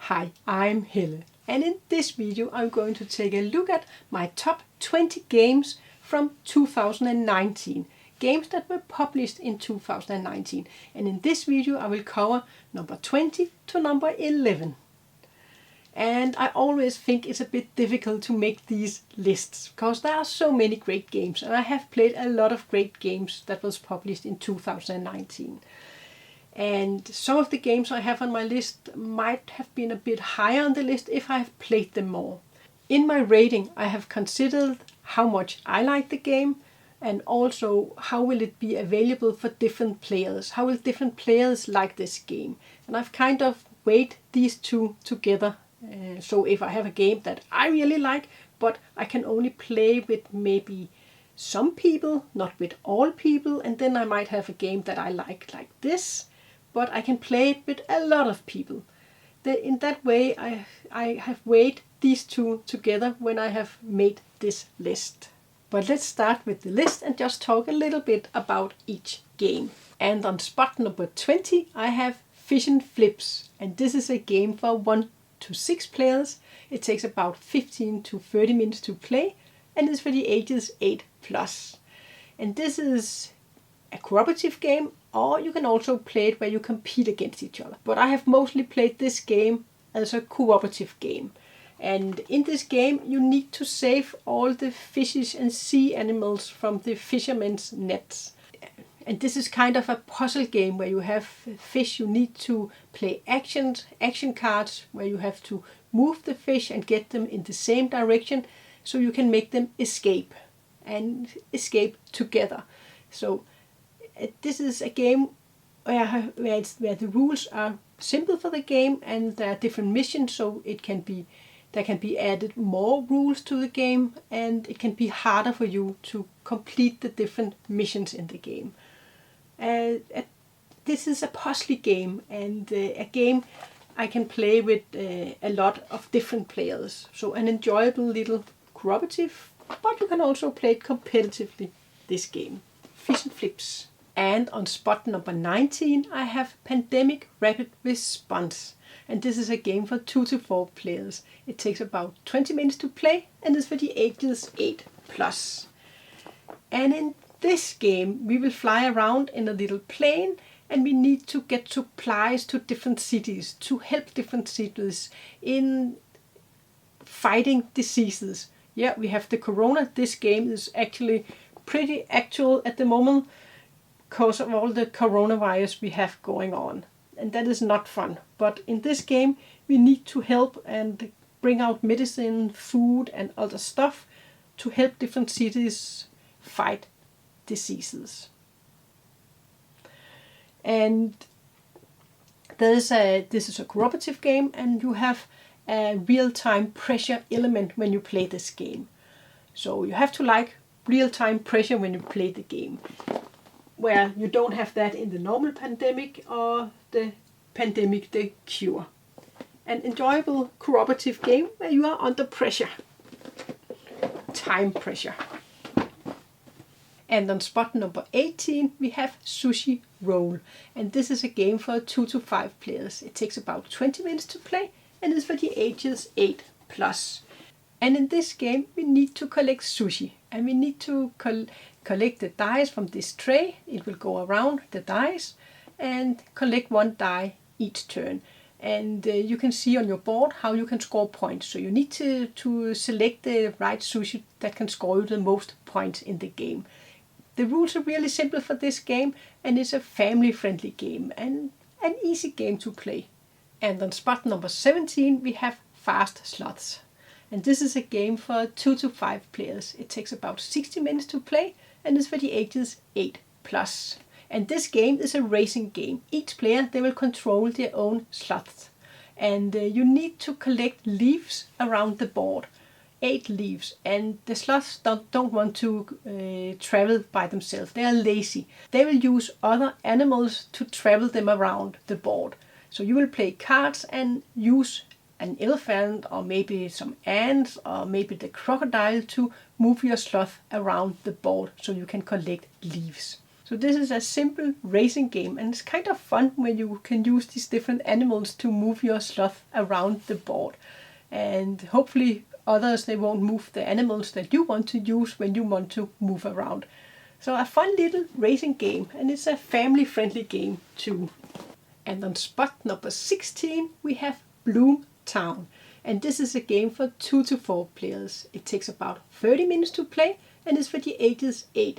Hi, I'm Helle, and in this video I'm going to take a look at my top 20 games from 2019. Games that were published in 2019. And in this video I will cover number 20 to number 11. And I always think it's a bit difficult to make these lists because there are so many great games, and I have played a lot of great games that was published in 2019. And some of the games I have on my list might have been a bit higher on the list if I have played them more. In my rating I have considered how much I like the game, and also how will it be available for different players. How will different players like this game? And I've kind of weighed these two together. So if I have a game that I really like, but I can only play with maybe some people, not with all people, and then I might have a game that I like this, but I can play it with a lot of people. In that way I have weighed these two together when I have made this list. But let's start with the list and just talk a little bit about each game. And on spot number 20 I have Fish and Flips, and this is a game for 1 to 6 players. It takes about 15 to 30 minutes to play, and it's for the ages 8+. And this is a cooperative game, or you can also play it where you compete against each other. But I have mostly played this game as a cooperative game. And in this game you need to save all the fishes and sea animals from the fishermen's nets. And this is kind of a puzzle game where you have fish. You need to play action cards where you have to move the fish and get them in the same direction so you can make them escape and escape together. So this is a game where the rules are simple for the game, and there are different missions, so there can be added more rules to the game, and it can be harder for you to complete the different missions in the game. This is a puzzle game, and a game I can play with a lot of different players. So an enjoyable little cooperative, but you can also play it competitively, this game. Fish and Flips. And on spot number 19 I have Pandemic Rapid Response. And this is a game for 2 to 4 players. It takes about 20 minutes to play, and is for the ages 8+. And in this game we will fly around in a little plane, and we need to get supplies to different cities to help different cities in fighting diseases. Yeah, we have the corona. This game is actually pretty actual at the moment because of all the coronavirus we have going on. And that is not fun. But in this game we need to help and bring out medicine, food and other stuff to help different cities fight diseases. And this is a cooperative game, and you have a real-time pressure element when you play this game. So you have to like real-time pressure when you play the game, where you don't have that in the normal Pandemic or the Pandemic the Cure. An enjoyable cooperative game where you are under pressure. Time pressure. And on spot number 18 we have Sushi Roll, and this is a game for 2 to 5 players. It takes about 20 minutes to play, and is for the ages 8+. And in this game we need to collect sushi, and we need to collect the dice from this tray. It will go around the dice and collect 1 die each turn. And you can see on your board how you can score points. So you need to select the right sushi that can score you the most points in the game. The rules are really simple for this game, and it's a family-friendly game and an easy game to play. And on spot number 17 we have Fast Slots. And this is a game for 2 to 5 players. It takes about 60 minutes to play, and is for the ages 8+. And this game is a racing game. Each player, they will control their own slots. And you need to collect leaves around the board. 8 leaves. And the slots don't want to travel by themselves. They are lazy. They will use other animals to travel them around the board. So you will play cards and use an elephant, or maybe some ants, or maybe the crocodile to move your slot around the board so you can collect leaves. So this is a simple racing game, and it's kind of fun when you can use these different animals to move your sloth around the board. And hopefully others, they won't move the animals that you want to use when you want to move around. So a fun little racing game, and it's a family friendly game too. And on spot number 16 we have Bloom Town. And this is a game for 2 to 4 players. It takes about 30 minutes to play and is for the ages 8+.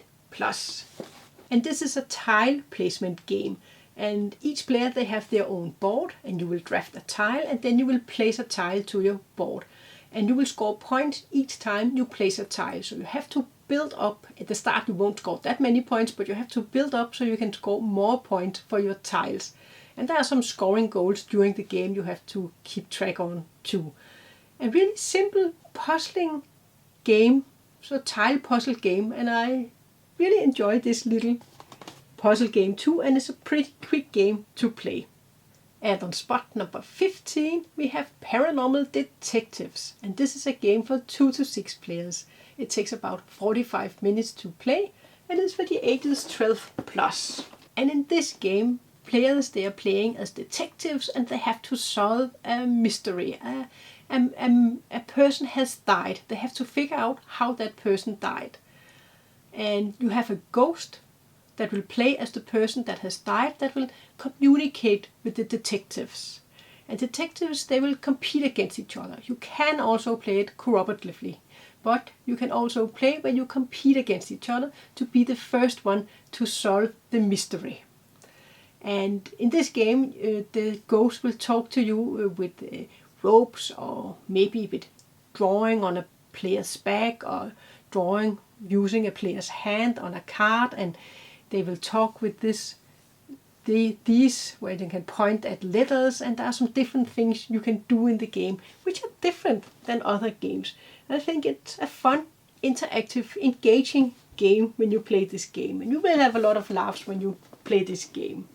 And this is a tile placement game. And each player, they have their own board, and you will draft a tile and then you will place a tile to your board. And you will score points each time you place a tile. So you have to build up. At the start you won't score that many points, but you have to build up so you can score more points for your tiles. And there are some scoring goals during the game you have to keep track on too. A really simple puzzling game, so tile puzzle game, and I really enjoy this little puzzle game too, and it's a pretty quick game to play. And on spot number 15 we have Paranormal Detectives, and this is a game for 2 to 6 players. It takes about 45 minutes to play and is for the ages 12+. And in this game, players, they are playing as detectives and they have to solve a mystery. A person has died. They have to figure out how that person died. And you have a ghost that will play as the person that has died, that will communicate with the detectives. And detectives, they will compete against each other. You can also play it cooperatively, but you can also play where you compete against each other to be the first one to solve the mystery. And in this game, the ghost will talk to you with ropes, or maybe with drawing on a player's back, or drawing using a player's hand on a card, and they will talk with these where you can point at letters, and there are some different things you can do in the game which are different than other games. I think it's a fun, interactive, engaging game when you play this game, and you will have a lot of laughs when you play this game.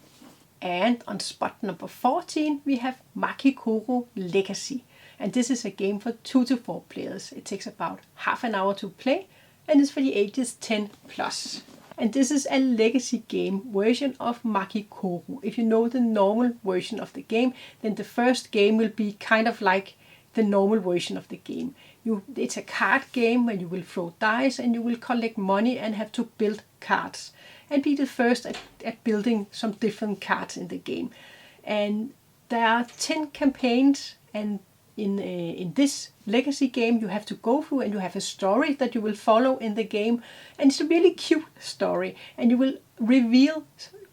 And on spot number 14 we have Makikoro Legacy, and this is a game for 2 to 4 players. It takes about half an hour to play and is for the ages 10+. And this is a legacy game version of Makikoro. If you know the normal version of the game, then the first game will be kind of like the normal version of the game. It's a card game where you will throw dice and you will collect money and have to build cards and be the first at building some different cards in the game. And there are 10 campaigns, and in this legacy game you have to go through, and you have a story that you will follow in the game, and it's a really cute story, and you will reveal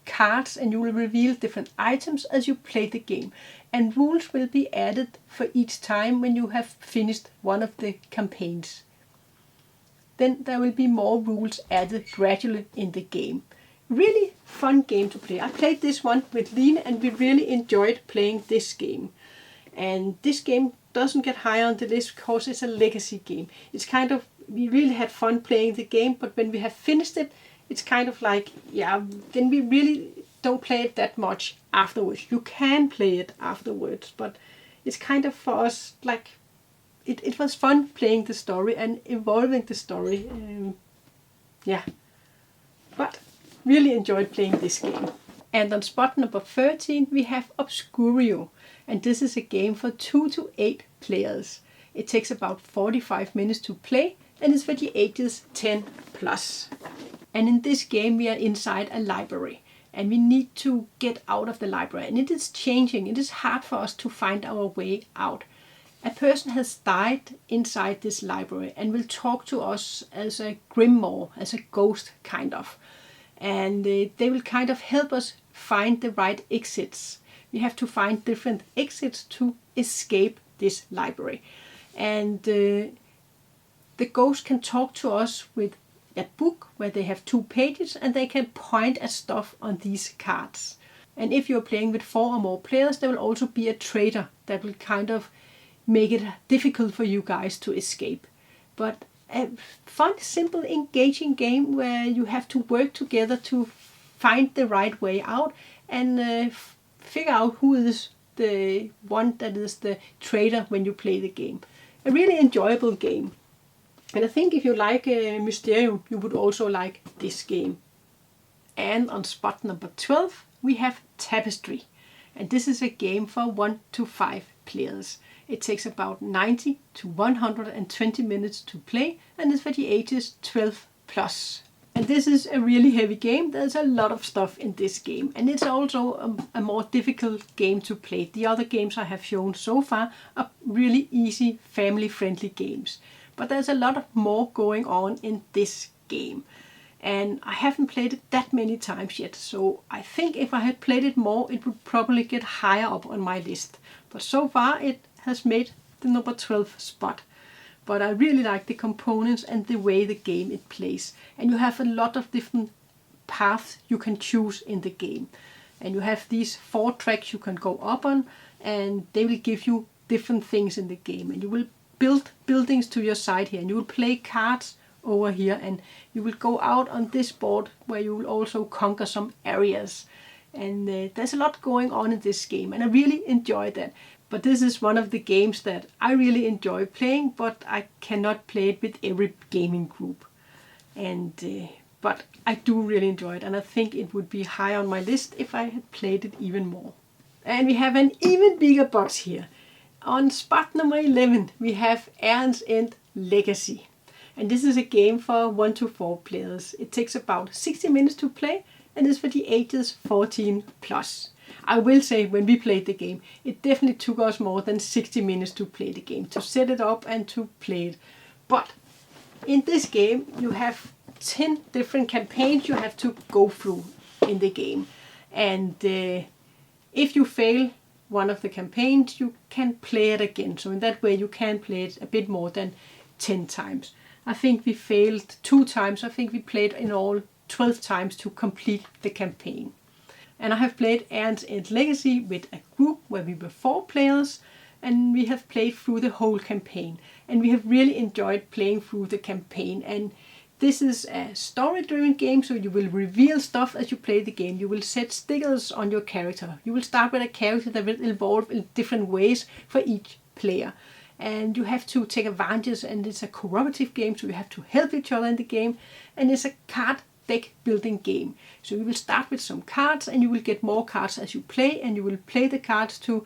cards and you will reveal different items as you play the game, and rules will be added for each time when you have finished one of the campaigns. Then there will be more rules added gradually in the game. Really fun game to play. I played this one with Line and we really enjoyed playing this game. And this game doesn't get higher on the list because it's a legacy game. It's kind of, we really had fun playing the game, but when we have finished it, it's kind of like, yeah, then we really don't play it that much afterwards. You can play it afterwards, but it's kind of for us like, it was fun playing the story and evolving the story. Yeah, but really enjoyed playing this game. And on spot number 13 we have Obscurio, and this is a game for 2 to 8 players. It takes about 45 minutes to play and is for the ages 10+. And in this game we are inside a library and we need to get out of the library, and it is changing. It is hard for us to find our way out. A person has died inside this library and will talk to us as a grimoire, as a ghost kind of. And they will kind of help us find the right exits. We have to find different exits to escape this library. And the ghost can talk to us with a book where they have 2 pages and they can point at stuff on these cards. And if you're playing with 4 or more players, there will also be a traitor that will kind of make it difficult for you guys to escape. But a fun, simple, engaging game where you have to work together to find the right way out and figure out who is the one that is the traitor when you play the game. A really enjoyable game. And I think if you like Mysterium, you would also like this game. And on spot number 12 we have Tapestry. And this is a game for 1 to 5 players. It takes about 90 to 120 minutes to play and is for the ages 12 plus. And this is a really heavy game. There's a lot of stuff in this game, and it's also a more difficult game to play. The other games I have shown so far are really easy, family-friendly games. But there's a lot more going on in this game. And I haven't played it that many times yet, so I think if I had played it more, it would probably get higher up on my list. But so far it has made the number 12 spot. But I really like the components and the way the game it plays. And you have a lot of different paths you can choose in the game. And you have these 4 tracks you can go up on, and they will give you different things in the game. And you will build buildings to your side here, and you will play cards over here, and you will go out on this board where you will also conquer some areas. And there's a lot going on in this game, and I really enjoy that. But this is one of the games that I really enjoy playing, but I cannot play it with every gaming group. And but I do really enjoy it, and I think it would be high on my list if I had played it even more. And we have an even bigger box here. On spot number 11 we have Aeon's End Legacy. And this is a game for 1 to 4 players. It takes about 60 minutes to play and is for the ages 14 plus. I will say, when we played the game, it definitely took us more than 60 minutes to play the game, to set it up and to play it. But in this game you have 10 different campaigns you have to go through in the game. And if you fail one of the campaigns, you can play it again. So in that way you can play it a bit more than 10 times. I think we failed 2 times. I think we played in all 12 times to complete the campaign. And I have played Aeon's End Legacy with a group where we were 4 players, and we have played through the whole campaign. And we have really enjoyed playing through the campaign. And this is a story-driven game, so you will reveal stuff as you play the game. You will set stickers on your character. You will start with a character that will evolve in different ways for each player. And you have to take advantage, and it's a cooperative game, so you have to help each other in the game. And it's a card deck building game. So you will start with some cards, and you will get more cards as you play, and you will play the cards to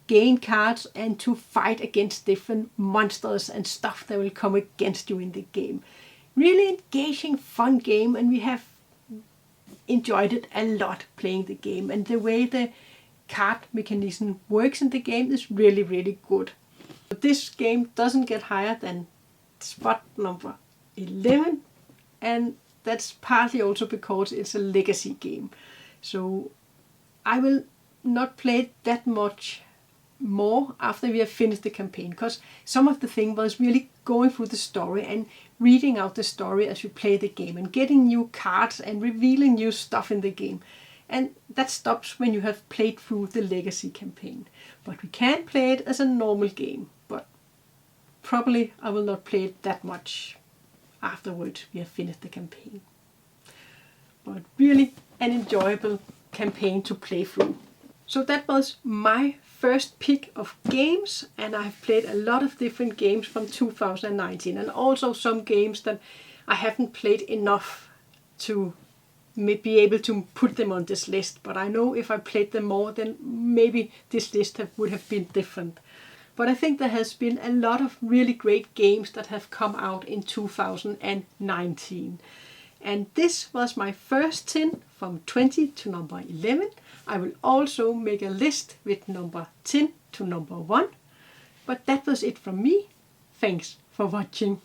gain cards and to fight against different monsters and stuff that will come against you in the game. Really engaging, fun game, and we have enjoyed it a lot playing the game. And the way the card mechanism works in the game is really, really good. But this game doesn't get higher than spot number 11, and that's partly also because it's a legacy game. So I will not play it that much more after we have finished the campaign, because some of the thing was really going through the story and reading out the story as you play the game and getting new cards and revealing new stuff in the game. And that stops when you have played through the legacy campaign. But we can play it as a normal game, but probably I will not play it that much afterwards we have finished the campaign. But really an enjoyable campaign to play through. So that was my first pick of games, and I've played a lot of different games from 2019, and also some games that I haven't played enough to be able to put them on this list. But I know if I played them more, then maybe this list would have been different. But I think there has been a lot of really great games that have come out in 2019. And this was my first 10 from 20 to number 11. I will also make a list with number 10 to number 1. But that was it from me. Thanks for watching.